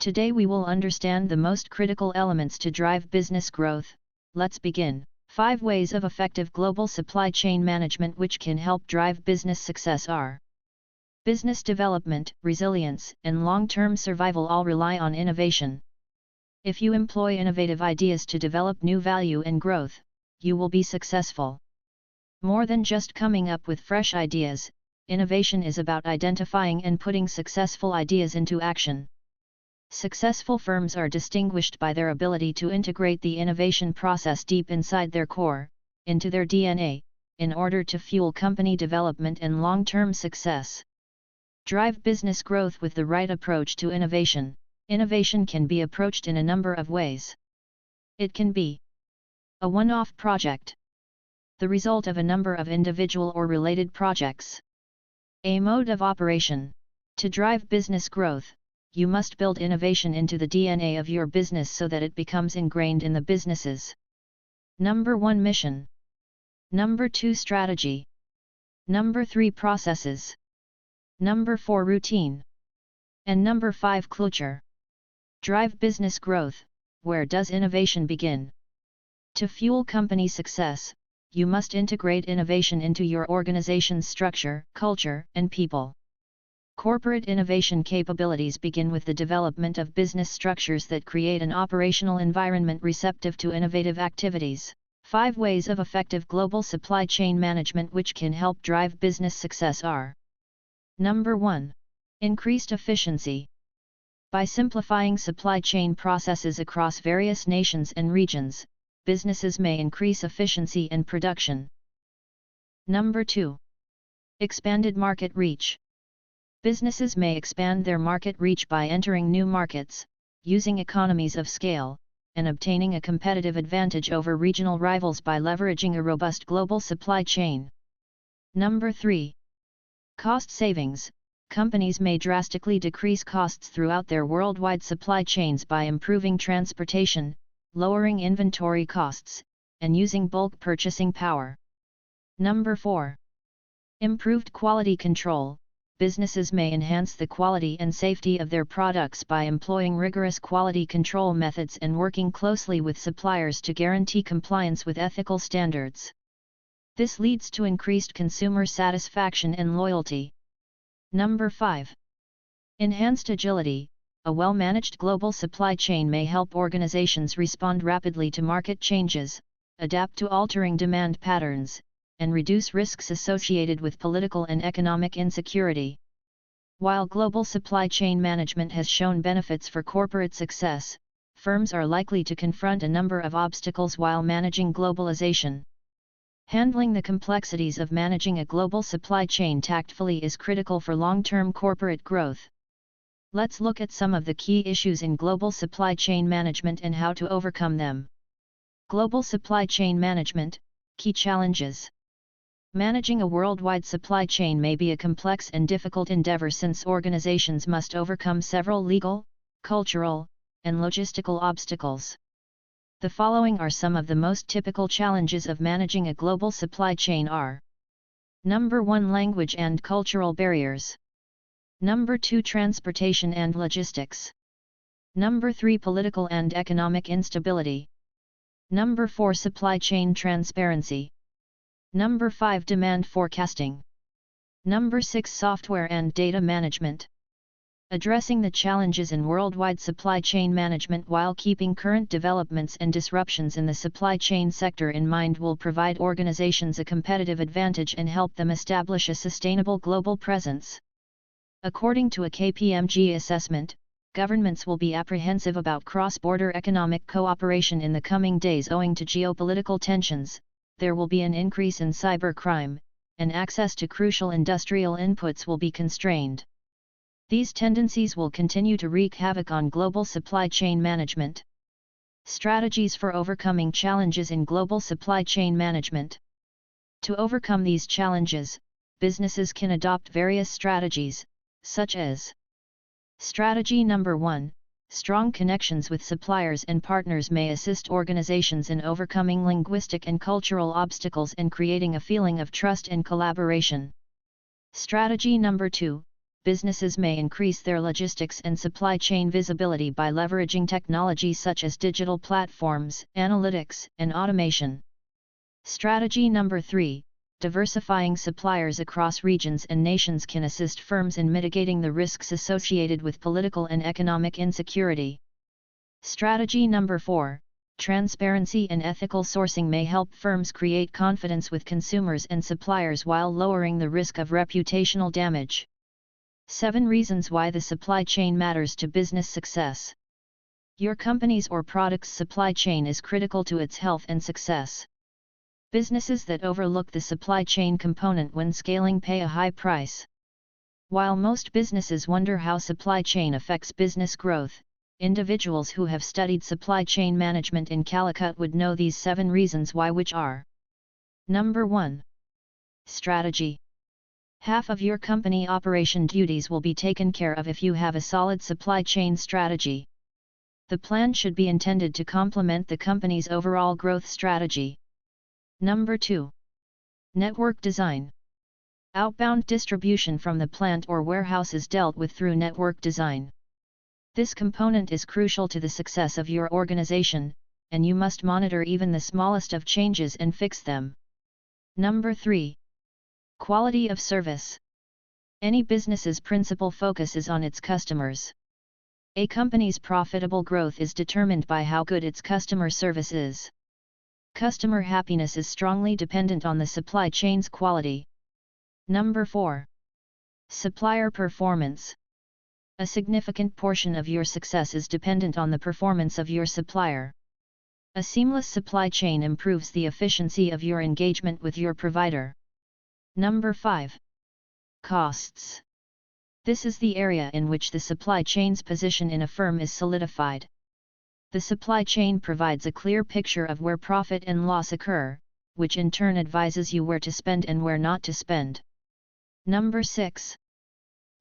Today we will understand the most critical elements to drive business growth. Let's begin. 5 ways of effective global supply chain management which can help drive business success are: business development, resilience, and long-term survival all rely on innovation. If you employ innovative ideas to develop new value and growth, you will be successful. More than just coming up with fresh ideas, innovation is about identifying and putting successful ideas into action. Successful firms are distinguished by their ability to integrate the innovation process deep inside their core, into their DNA, in order to fuel company development and long-term success. Drive business growth with the right approach to innovation. Innovation can be approached in a number of ways. It can be a one-off project, the result of a number of individual or related projects. A mode of operation. To drive business growth, you must build innovation into the DNA of your business so that it becomes ingrained in the business's Number 1 mission. Number 2 strategy. Number 3 processes. Number 4 routine. And number 5 culture. Drive business growth. Where does innovation begin? To fuel company success, you must integrate innovation into your organization's structure, culture, and people. Corporate innovation capabilities begin with the development of business structures that create an operational environment receptive to innovative activities. 5 ways of effective global supply chain management which can help drive business success are: Number 1. Increased efficiency. By simplifying supply chain processes across various nations and regions, businesses may increase efficiency and production. Number 2. Expanded market reach. Businesses may expand their market reach by entering new markets, using economies of scale, and obtaining a competitive advantage over regional rivals by leveraging a robust global supply chain. Number 3. Cost savings. Companies may drastically decrease costs throughout their worldwide supply chains by improving transportation, lowering inventory costs, and using bulk purchasing power. Number 4. Improved quality control. Businesses may enhance the quality and safety of their products by employing rigorous quality control methods and working closely with suppliers to guarantee compliance with ethical standards. This leads to increased consumer satisfaction and loyalty. Number 5. Enhanced agility. A well-managed global supply chain may help organizations respond rapidly to market changes, adapt to altering demand patterns, and reduce risks associated with political and economic insecurity. While global supply chain management has shown benefits for corporate success, firms are likely to confront a number of obstacles while managing globalization. Handling the complexities of managing a global supply chain tactfully is critical for long-term corporate growth. Let's look at some of the key issues in global supply chain management and how to overcome them. Global supply chain management, key challenges. Managing a worldwide supply chain may be a complex and difficult endeavor since organizations must overcome several legal, cultural, and logistical obstacles. The following are some of the most typical challenges of managing a global supply chain are: Number 1. Language and cultural barriers. Number 2. Transportation and logistics. Number 3. Political and economic instability. Number 4. Supply chain transparency. Number 5. Demand forecasting. Number 6. Software and data management. Addressing the challenges in worldwide supply chain management while keeping current developments and disruptions in the supply chain sector in mind will provide organizations a competitive advantage and help them establish a sustainable global presence. According to a KPMG assessment, governments will be apprehensive about cross-border economic cooperation in the coming days owing to geopolitical tensions. There will be an increase in cybercrime, and access to crucial industrial inputs will be constrained. These tendencies will continue to wreak havoc on global supply chain management. Strategies for overcoming challenges in global supply chain management. To overcome these challenges, businesses can adopt various strategies, such as: Strategy number 1. Strong connections with suppliers and partners may assist organizations in overcoming linguistic and cultural obstacles and creating a feeling of trust and collaboration. Strategy number 2. businesses may increase their logistics and supply chain visibility by leveraging technology such as digital platforms, analytics, and automation. Strategy number 3. Diversifying suppliers across regions and nations can assist firms in mitigating the risks associated with political and economic insecurity. Strategy number 4. Transparency and ethical sourcing may help firms create confidence with consumers and suppliers while lowering the risk of reputational damage. 7 reasons why the supply chain matters to business success. Your company's or product's supply chain is critical to its health and success. Businesses that overlook the supply chain component when scaling pay a high price. While most businesses wonder how supply chain affects business growth, individuals who have studied supply chain management in Calicut would know these 7 reasons why, which are: Number 1. Strategy. Half of your company operation duties will be taken care of if you have a solid supply chain strategy. The plan should be intended to complement the company's overall growth strategy. Number 2. Network design. Outbound distribution from the plant or warehouse is dealt with through network design. This component is crucial to the success of your organization, and you must monitor even the smallest of changes and fix them. Number 3. Quality of service. Any business's principal focus is on its customers. A company's profitable growth is determined by how good its customer service is. Customer happiness is strongly dependent on the supply chain's quality. Number 4. Supplier performance. A significant portion of your success is dependent on the performance of your supplier. A seamless supply chain improves the efficiency of your engagement with your provider. Number 5. Costs. This is the area in which the supply chain's position in a firm is solidified. The supply chain provides a clear picture of where profit and loss occur, which in turn advises you where to spend and where not to spend. Number 6.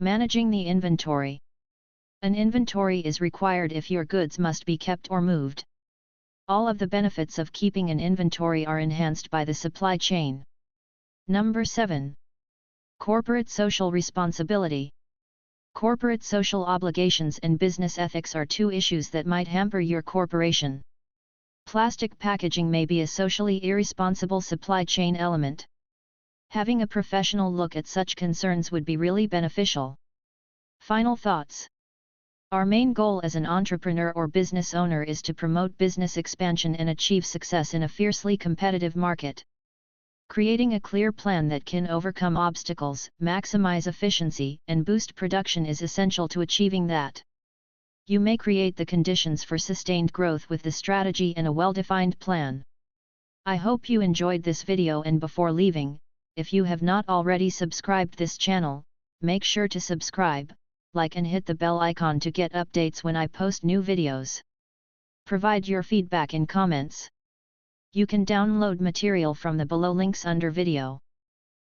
Managing the inventory. An inventory is required if your goods must be kept or moved. All of the benefits of keeping an inventory are enhanced by the supply chain. Number 7. Corporate social responsibility. Corporate social obligations and business ethics are 2 issues that might hamper your corporation. Plastic packaging may be a socially irresponsible supply chain element. Having a professional look at such concerns would be really beneficial. Final thoughts. Our main goal as an entrepreneur or business owner is to promote business expansion and achieve success in a fiercely competitive market. Creating a clear plan that can overcome obstacles, maximize efficiency, and boost production is essential to achieving that. You may create the conditions for sustained growth with the strategy and a well-defined plan. I hope you enjoyed this video, and before leaving, if you have not already subscribed this channel, make sure to subscribe, like and hit the bell icon to get updates when I post new videos. Provide your feedback in comments. You can download material from the below links under video.